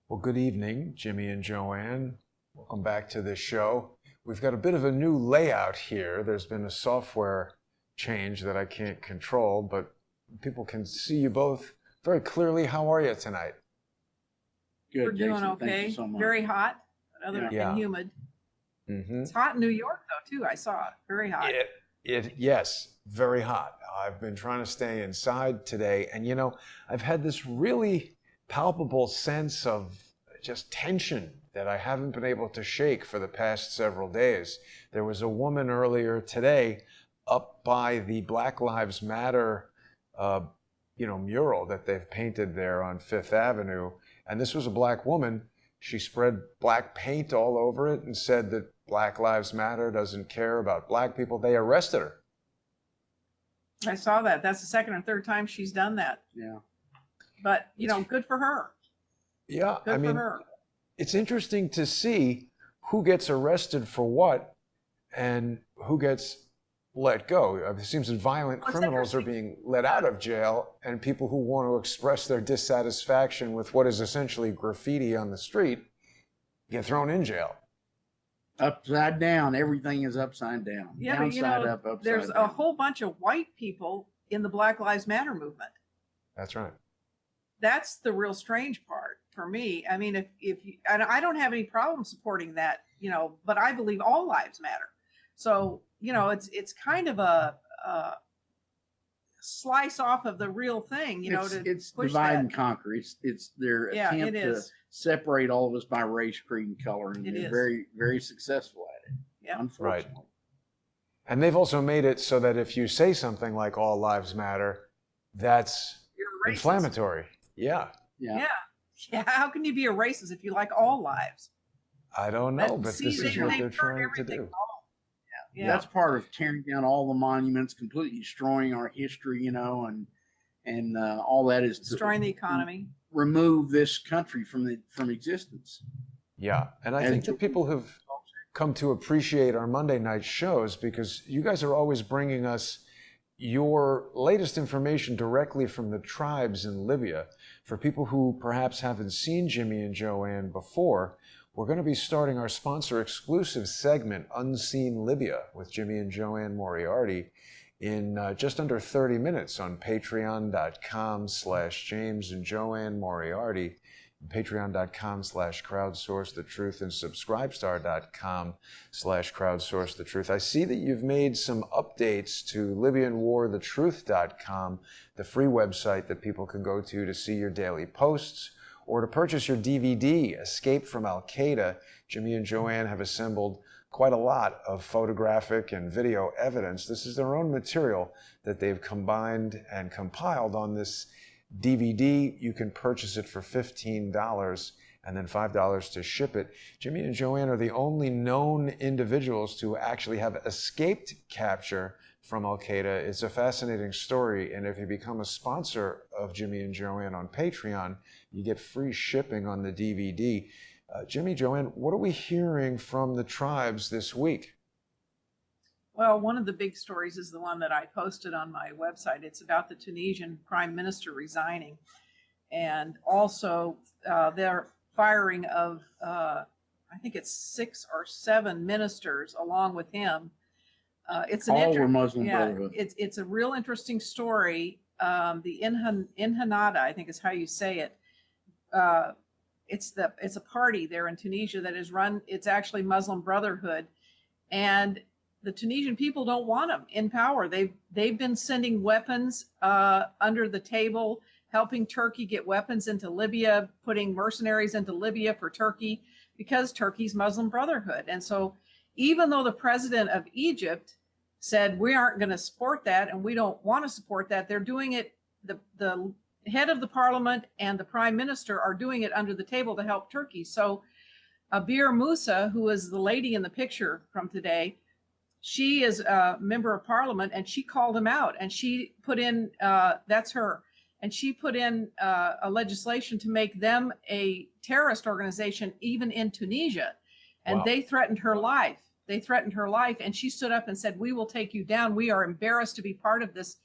Well, good evening, Jimmy and JoAnne. Welcome back to this show. We've got a bit of a new layout here. There's been a software change that I can't control, but people can see you both very clearly. How are you tonight? Good, We're doing Jason. okay. Thank you so much. Very hot, other Yeah. than humid. Mm-hmm. It's hot in New York though too. I saw it. Very hot. Yes, very hot. I've been trying to stay inside today, and I've had this really palpable sense of just tension that I haven't been able to shake for the past several days. There was a woman earlier today up by the Black Lives Matter, mural that they've painted there on Fifth Avenue, and this was a black woman. She spread black paint all over it and said that Black Lives Matter doesn't care about black people. They arrested her. I saw that. That's the second or third time she's done that. Yeah. But good for her. Yeah, Good for her. It's interesting to see who gets arrested for what and who gets let go. It seems that violent criminals are being let out of jail, and people who want to express their dissatisfaction with what is essentially graffiti on the street get thrown in jail. Upside down. Everything is upside down. Yeah, Downside but up, upside there's down. a whole bunch of white people in the Black Lives Matter movement. That's right. That's the real strange part for me. I mean, if you, and I don't have any problem supporting that, but I believe all lives matter. So, it's kind of a slice off of the real thing, it's push divide that. and conquer. It's their Yeah, attempt it to is. separate all of us by race, creed, and color, and It they're is. very, very successful at it. Yeah. Unfortunately. And they've also made it so that if you say something like all lives matter, that's You're racist. inflammatory. Yeah. Yeah. Yeah. How can you be a racist if you like all lives? I don't know, But but see, this is they- what they they're turn trying to everything do. Yeah. That's part of tearing down all the monuments, completely destroying our history, and all that is to Destroying the economy. remove this country from existence. Yeah. And I And think that people have come to appreciate our Monday night shows because you guys are always bringing us your latest information directly from the tribes in Libya. For people who perhaps haven't seen Jimmy and JoAnne before, we're going to be starting our sponsor exclusive segment, Unseen Libya, with Jimmy and JoAnne Moriarty in just under 30 minutes on patreon.com/James and JoAnne Moriarty, patreon.com/crowdsourcethetruth, and subscribestar.com/crowdsourcethetruth. I see that you've made some updates to LibyanWarTheTruth.com, the free website that people can go to see your daily posts or to purchase your DVD, Escape from Al-Qaeda. Jimmy and JoAnne have assembled quite a lot of photographic and video evidence. This is their own material that they've combined and compiled on this DVD. You can purchase it for $15 and then $5 to ship it. Jimmy and JoAnne are the only known individuals to actually have escaped capture from Al-Qaeda. It's a fascinating story, and if you become a sponsor of Jimmy and JoAnne on Patreon, you get free shipping on the DVD. Jimmy, JoAnne, what are we hearing from the tribes this week? Well, one of the big stories is the one that I posted on my website. It's about the Tunisian prime minister resigning, and also their firing of, I think it's 6 or 7 ministers along with him. It's All were Muslim yeah, Brotherhood. it's a real interesting story. The Inhanada, I think is how you say it. It's a party there in Tunisia that is run. It's actually Muslim Brotherhood, and the Tunisian people don't want them in power. They've been sending weapons under the table, helping Turkey get weapons into Libya, putting mercenaries into Libya for Turkey because Turkey's Muslim Brotherhood. And so even though the president of Egypt said we aren't going to support that and we don't want to support that, they're doing it. The head of the parliament and the prime minister are doing it under the table to help Turkey. So Abir Musa, who is the lady in the picture from today, she is a member of parliament, and she called him out, and she put in, that's her, and she put in a legislation to make them a terrorist organization, even in Tunisia. And Wow. They threatened her life. They threatened her life, and she stood up and said, we will take you down. We are embarrassed to be part of this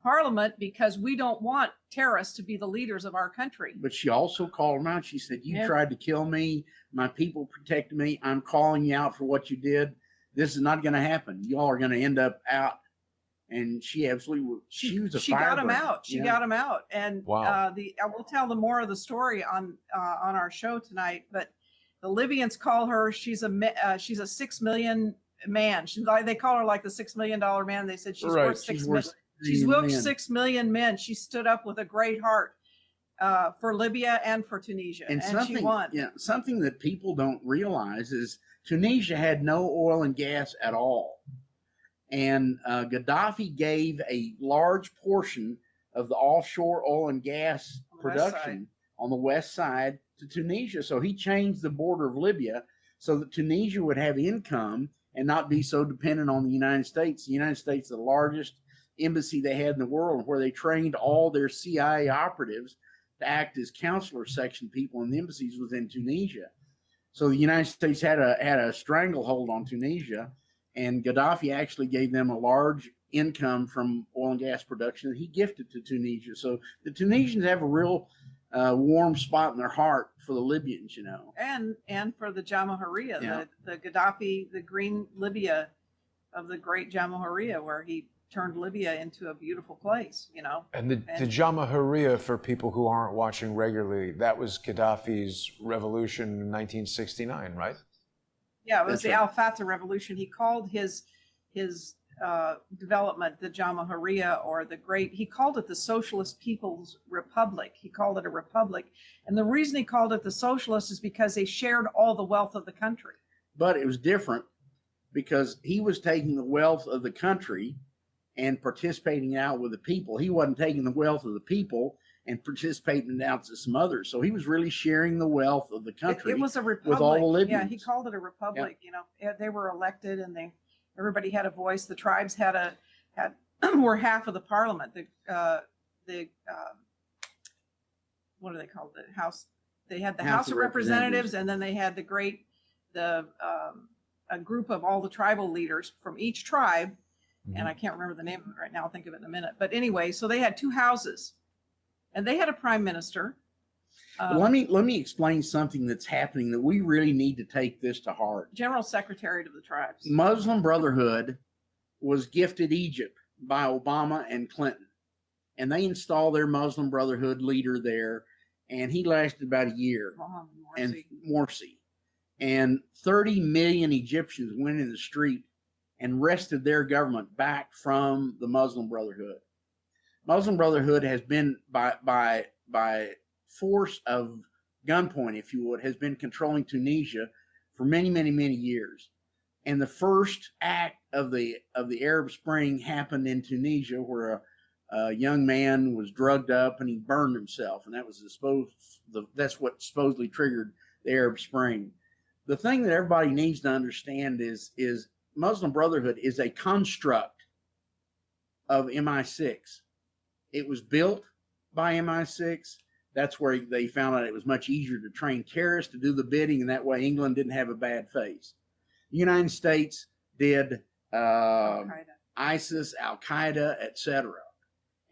parliament because we don't want terrorists to be the leaders of our country. But she also called him out. She said, "You Yeah. tried to kill me. My people protected me. I'm calling you out for what you did. This is not going to happen. Y'all are going to end up out." And she absolutely, she was a She got him firebrand. out. She Yeah. got him out. And Wow. I will tell the more of the story on our show tonight. But the Libyans call her. She's a $6 million man. They call her like the $6 million man. They said she's Right. worth She's six. worth She's 6 worth million. 6 million men. She stood up with a great heart for Libya and for Tunisia, And she won. something that people don't realize is Tunisia had no oil and gas at all. And Gaddafi gave a large portion of the offshore oil and gas On the west production on the west side to Tunisia. So he changed the border of Libya so that Tunisia would have income and not be so dependent on the United States. The United States, the largest embassy they had in the world, where they trained all their CIA operatives to act as consular section people in the embassies, was in Tunisia. So the United States had a stranglehold on Tunisia, and Gaddafi actually gave them a large income from oil and gas production that he gifted to Tunisia. So the Tunisians have a real warm spot in their heart for the Libyans, you know. And for the Jamahiriya, Yeah. the Gaddafi, the green Libya of the great Jamahiriya, where he turned Libya into a beautiful place, you know. And the Jamahiriya, for people who aren't watching regularly, that was Gaddafi's revolution in 1969, right? Yeah, it was That's the right. Al-Fatah revolution. He called his development the Jamahiriya, or the great, he called it the Socialist People's Republic. He called it a republic. And the reason he called it the socialist is because they shared all the wealth of the country. But it was different because he was taking the wealth of the country and participating out with the people. He wasn't taking the wealth of the people and participating it out to some others. So he was really sharing the wealth of the country. It was a republic. with all the Libyans. Yeah, he called it a republic. You know, they were elected, and everybody had a voice. The tribes had were half of the parliament. The what are they called? The House. They had the House of Representatives, and then they had a group of all the tribal leaders from each tribe. And I can't remember the name of it right now. I'll think of it in a minute. But anyway, so they had two houses, and they had a prime minister. But let me explain something that's happening that we really need to take this to heart. General Secretary of the tribes. Muslim Brotherhood was gifted Egypt by Obama and Clinton, and they installed their Muslim Brotherhood leader there, and he lasted about a year. And Morsi, and 30 million Egyptians went in the street and wrested their government back from the Muslim Brotherhood. Muslim Brotherhood has been by force of gunpoint, if you would, has been controlling Tunisia for many, many, many years. And the first act of the Arab Spring happened in Tunisia, where a young man was drugged up and he burned himself, and that was that's what supposedly triggered the Arab Spring. The thing that everybody needs to understand is Muslim Brotherhood is a construct of MI6. It was built by MI6. That's where they found out it was much easier to train terrorists to do the bidding, and that way England didn't have a bad face. The United States did ISIS, Al-Qaeda, etc.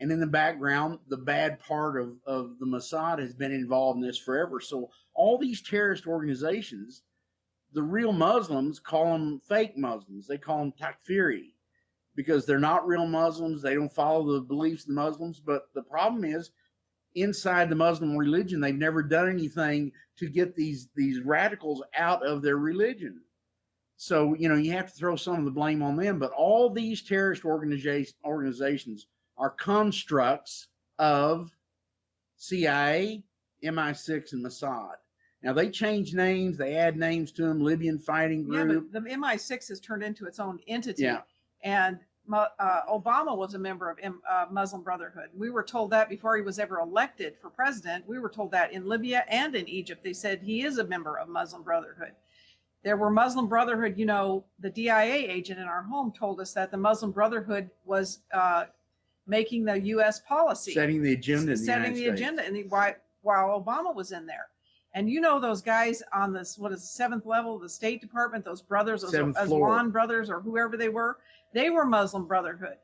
And in the background, the bad part of the Mossad has been involved in this forever. So all these terrorist organizations, the real Muslims call them fake Muslims. They call them takfiri because they're not real Muslims. They don't follow the beliefs of the Muslims. But the problem is, inside the Muslim religion, they've never done anything to get these radicals out of their religion. So, you know, you have to throw some of the blame on them. But all these terrorist organizations are constructs of CIA, MI6, and Mossad. Now, they change names. They add names to them, Libyan Fighting Group. Yeah, but the MI6 has turned into its own entity. Yeah. And Obama was a member of Muslim Brotherhood. We were told that before he was ever elected for president. We were told that in Libya and in Egypt. They said he is a member of Muslim Brotherhood. There were Muslim Brotherhood, you know, the DIA agent in our home told us that the Muslim Brotherhood was making the U.S. policy. Setting the agenda in the Setting United the States. agenda while Obama was in there. And you know those guys on this, what is the 7th level of the State Department, those brothers, those Seventh floor. Aswan brothers or whoever they were Muslim Brotherhood.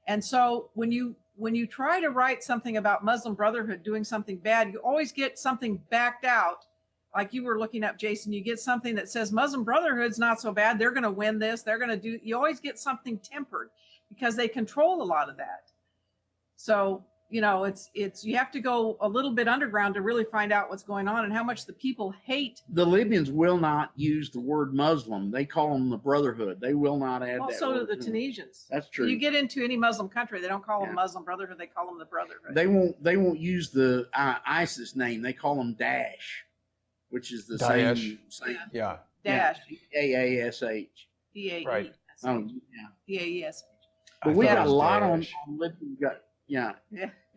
And so when you when you try to write something about Muslim Brotherhood doing something bad, you always get something backed out. Like you were looking up, Jason, you get something that says Muslim Brotherhood's not so bad. They're going to win this. They're going to do, you always get something tempered because they control a lot of that. So, you know, it's, you have to go a little bit underground to really find out what's going on and how much the people hate. The Libyans will not use the word Muslim. They call them the Brotherhood. They will not add that. So do word the to them. Tunisians. That's true. You get into any Muslim country, they don't call them Muslim Brotherhood. They call them the Brotherhood. They won't use the ISIS name. They call them Daesh, which is the Daesh. same. Yeah. Daesh. DAASH. D-A-E. Right. Oh, yeah. D-A-E-S. But we I thought got it a was lot on Daesh. Libya. We got, Yeah.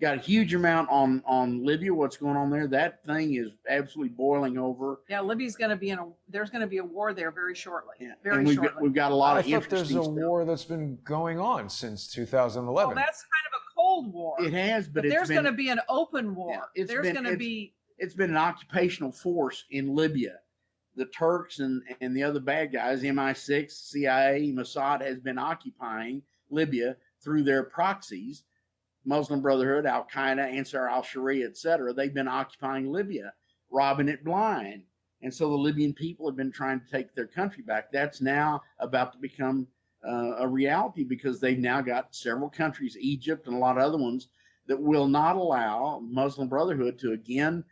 got a huge amount on Libya. What's going on there? That thing is absolutely boiling over. Yeah, Libya's going to be there's going to be a war there very shortly. Yeah. Very and shortly. we've got a lot I of thought there's interesting a stuff. war that's been going on since Well, 2011. that's kind of a cold war. It has, but but there's going to be an open war. Yeah, There's going to be. It's been an occupational force in Libya. The Turks and the other bad guys, MI6, CIA, Mossad, has been occupying Libya through their proxies, Muslim Brotherhood, Al-Qaeda, Ansar al-Sharia, etc. They've been occupying Libya, robbing it blind. And so the Libyan people have been trying to take their country back. That's now about to become a reality because they've now got several countries, Egypt and a lot of other ones, that will not allow Muslim Brotherhood to again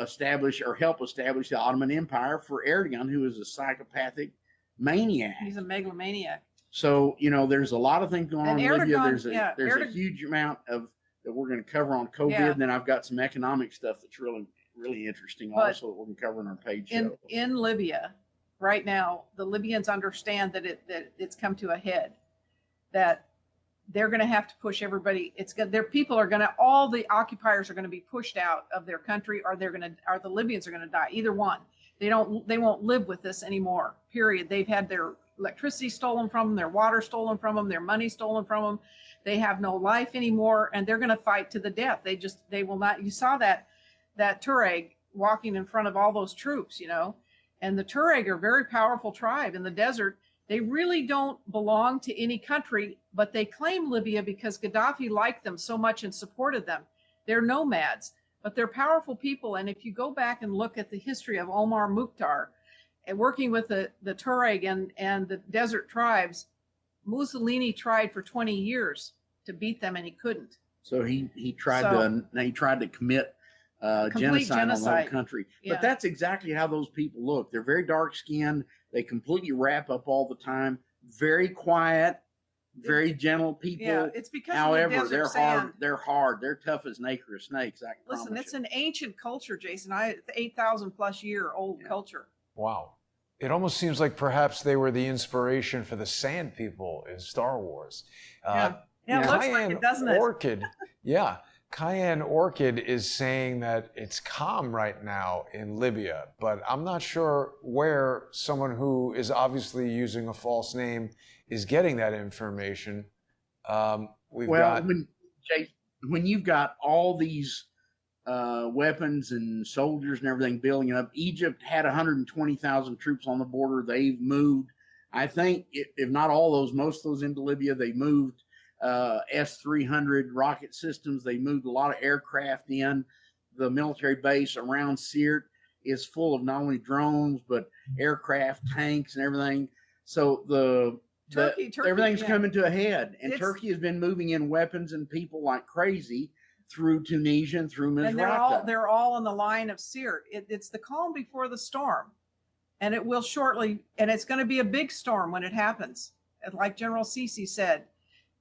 establish or help establish the Ottoman Empire for Erdogan, who is a psychopathic maniac. He's a megalomaniac. So, you know, there's a lot of things going on in Libya. There's Erdogan, a huge amount of that we're going to cover on COVID. Yeah. And then I've got some economic stuff that's really, really interesting also that we're going to cover on our page. In Libya, right now, the Libyans understand that it's come to a head, that they're going to have to push everybody. All the occupiers are going to be pushed out of their country, or the Libyans are going to die. Either one. They won't live with this anymore. Period. They've had their electricity stolen from them, their water stolen from them, their money stolen from them. They have no life anymore, and they're going to fight to the death. They will not. You saw that Tuareg walking in front of all those troops, you know, and the Tuareg are a very powerful tribe in the desert. They really don't belong to any country, but they claim Libya because Gaddafi liked them so much and supported them. They're nomads, but they're powerful people. And if you go back and look at the history of Omar Mukhtar and working with the Tuareg and the desert tribes, Mussolini tried for 20 years to beat them, and he couldn't. So he tried to commit genocide on the whole country. Yeah. But that's exactly how those people look. They're very dark skinned. They completely wrap up all the time. Very quiet, very gentle people. Yeah, it's because however, of the desert sand. They're hard. They're tough as an acre of snakes. Listen, it's an ancient culture, Jason. 8,000 plus year old culture. Wow. It almost seems like perhaps they were the inspiration for the Sand People in Star Wars. Yeah, it looks like it, doesn't it? Orchid, yeah. Cayenne Orchid is saying that it's calm right now in Libya, but I'm not sure where someone who is obviously using a false name is getting that information. When you've got all these weapons and soldiers and everything building up, Egypt had 120,000 troops on the border. They've moved, I think, if not all those, most of those into Libya. They moved S-300 rocket systems. They moved a lot of aircraft in. The military base around Sirte is full of not only drones, but aircraft, tanks, and everything. So Turkey, everything's coming to a head. And Turkey has been moving in weapons and people like crazy through Tunisia and through Misrata. And they're all on the line of Sirte. It's the calm before the storm. And it will shortly, and it's going to be a big storm when it happens. And like General Sisi said,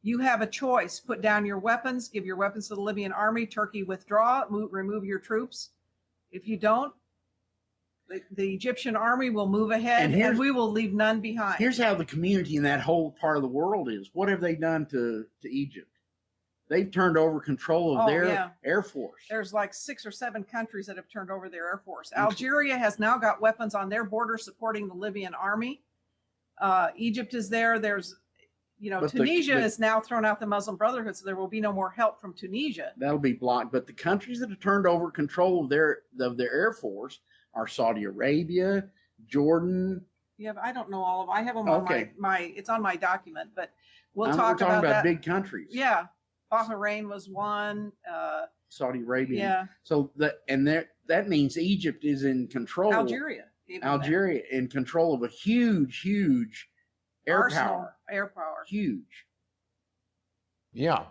you have a choice. Put down your weapons, give your weapons to the Libyan army, Turkey withdraw, remove your troops. If you don't, the Egyptian army will move ahead and we will leave none behind. Here's how the community in that whole part of the world is. What have they done to Egypt? They've turned over control of their air force. There's like 6 or 7 countries that have turned over their air force. Algeria has now got weapons on their border supporting the Libyan army. Egypt is there. There's Tunisia has now thrown out the Muslim Brotherhood, so there will be no more help from Tunisia. That'll be blocked. But the countries that have turned over control of their air force are Saudi Arabia, Jordan. Yeah, but I don't know all of them. I have them on my it's on my document, but we're talking about that. Big countries. Yeah. Bahrain was one. Saudi Arabia. Yeah. So that means Egypt is in control. Algeria. Algeria in control of a huge air power. Air power. Huge. Yeah.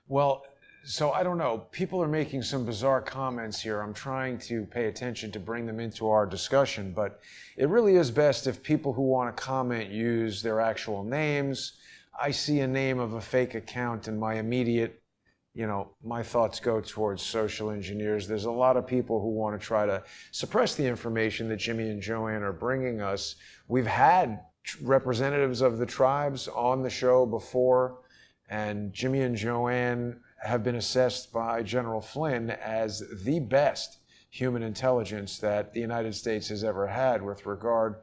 Well, so I don't know. People are making some bizarre comments here. I'm trying to pay attention to bring them into our discussion, but it really is best if people who want to comment use their actual names. I see a name of a fake account and my immediate, my thoughts go towards social engineers. There's a lot of people who want to try to suppress the information that Jimmy and JoAnne are bringing us. We've had representatives of the tribes on the show before, and Jimmy and JoAnne have been assessed by General Flynn as the best human intelligence that the United States has ever had with regard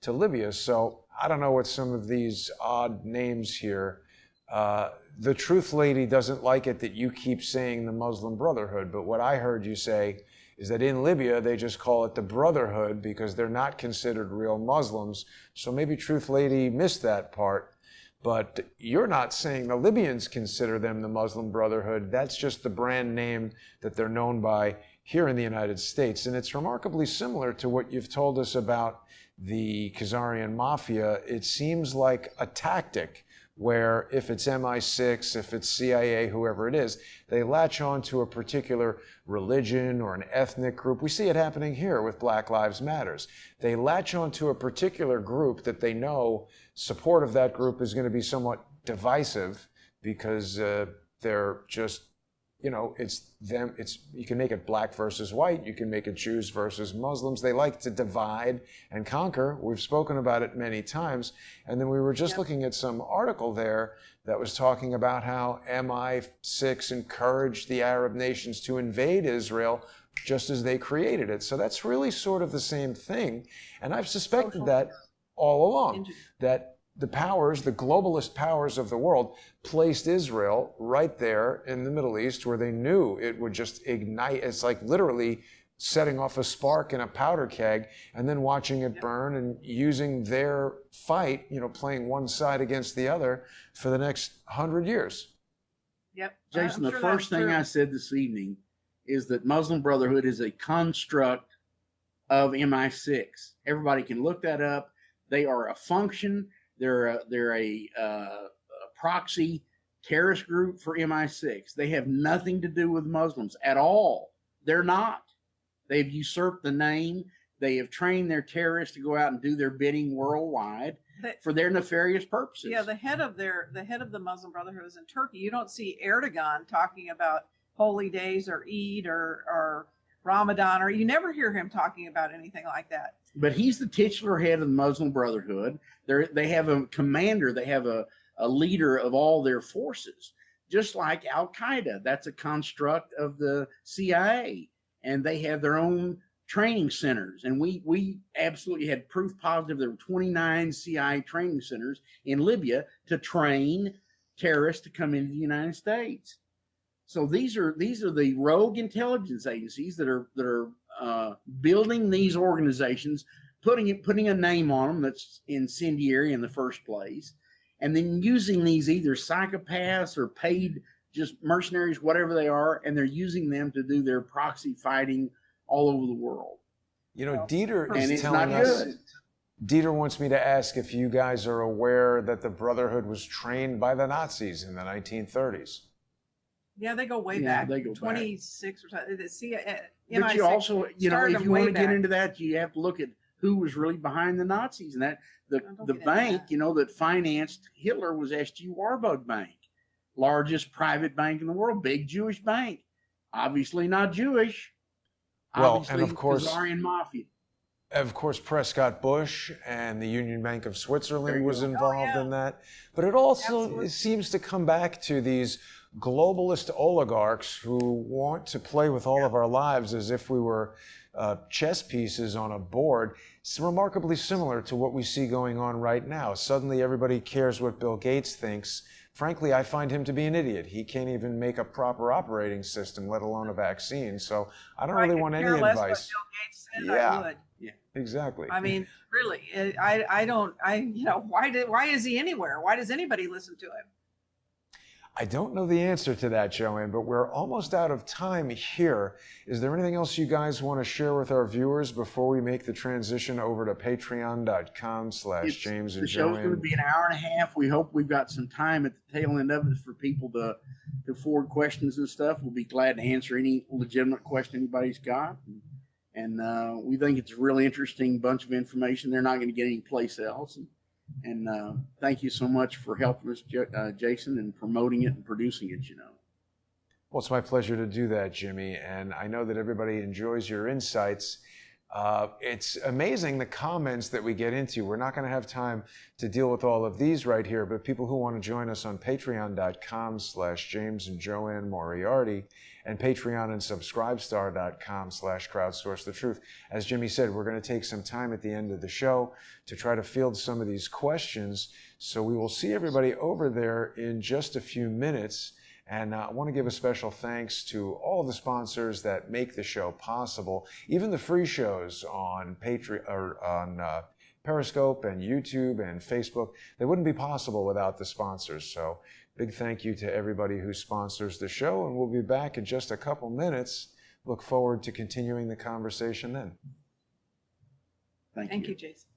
to Libya. So I don't know what some of these odd names here. The Truth Lady doesn't like it that you keep saying the Muslim Brotherhood, but what I heard you say is that in Libya, they just call it the Brotherhood because they're not considered real Muslims. So maybe Truth Lady missed that part. But you're not saying the Libyans consider them the Muslim Brotherhood. That's just the brand name that they're known by here in the United States. And it's remarkably similar to what you've told us about the Khazarian Mafia. It seems like a tactic where if it's MI6, if it's CIA, whoever it is, they latch on to a particular religion or an ethnic group. We see it happening here with Black Lives Matters. They latch on to a particular group that they know support of that group is going to be somewhat divisive because they're just, it's them. You can make it black versus white. You can make it Jews versus Muslims. They like to divide and conquer. We've spoken about it many times. And then we were just looking at some article there that was talking about how MI6 encouraged the Arab nations to invade Israel just as they created it. So that's really sort of the same thing. And I've suspected that all along, that the powers, the globalist powers of the world, placed Israel right there in the Middle East where they knew it would just ignite. It's like literally setting off a spark in a powder keg and then watching it burn and using their fight, playing one side against the other for the next 100 years. Yep. Jason, the first thing I said this evening is that Muslim Brotherhood is a construct of MI6. Everybody can look that up. They are a function. They're a proxy terrorist group for MI6. They have nothing to do with Muslims at all. They're not. They've usurped the name. They have trained their terrorists to go out and do their bidding worldwide for their nefarious purposes. Yeah, the head of the Muslim Brotherhood is in Turkey. You don't see Erdogan talking about holy days or Eid or Ramadan, or you never hear him talking about anything like that. But he's the titular head of the Muslim Brotherhood. They have a commander. They have a leader of all their forces, just like Al-Qaeda. That's a construct of the CIA, and they have their own training centers. And we absolutely had proof positive there were 29 CIA training centers in Libya to train terrorists to come into the United States. So these are the rogue intelligence agencies that are building these organizations, putting a name on them that's incendiary in the first place, and then using these either psychopaths or paid just mercenaries, whatever they are, and they're using them to do their proxy fighting all over the world. Dieter and is it's telling not us. good. Dieter wants me to ask if you guys are aware that the Brotherhood was trained by the Nazis in the 1930s. Yeah, they go way back. They go 26 or something. But you also, if you want to get into that, you have to look at who was really behind the Nazis. And that the bank, that financed Hitler was S.G. Warburg Bank, largest private bank in the world, big Jewish bank. Obviously not Jewish. Well, obviously and of course, Khazarian Mafia. Of course, Prescott Bush and the Union Bank of Switzerland was involved in that. But it also seems to come back to these globalist oligarchs who want to play with all of our lives as if we were chess pieces on a board. It's remarkably similar to what we see going on right now. Suddenly everybody cares what Bill Gates thinks. Frankly, I find him to be an idiot. He can't even make a proper operating system, let alone a vaccine. So I don't really want any advice. What Bill Gates said, I would. Yeah, exactly. I mean, really, why is he anywhere? Why does anybody listen to him? I don't know the answer to that, JoAnne, but we're almost out of time here. Is there anything else you guys want to share with our viewers before we make the transition over to patreon.com/James and The show's going to JoAnne? be an hour and a half. We hope we've got some time at the tail end of it for people to forward questions and stuff. We'll be glad to answer any legitimate question anybody's got. And we think it's a really interesting bunch of information they're not going to get any place else. And thank you so much for helping us, Jason, and promoting it and producing it, Well, it's my pleasure to do that, Jimmy. And I know that everybody enjoys your insights. It's amazing the comments that we get into. We're not going to have time to deal with all of these right here, but people who want to join us on patreon.com/James and JoAnne Moriarty and Patreon and subscribestar.com/crowdsource the truth. As Jimmy said, we're going to take some time at the end of the show to try to field some of these questions. So we will see everybody over there in just a few minutes. And I want to give a special thanks to all of the sponsors that make the show possible. Even the free shows on Periscope and YouTube and Facebook, they wouldn't be possible without the sponsors. So big thank you to everybody who sponsors the show. And we'll be back in just a couple minutes. Look forward to continuing the conversation then. Thank you, Jason.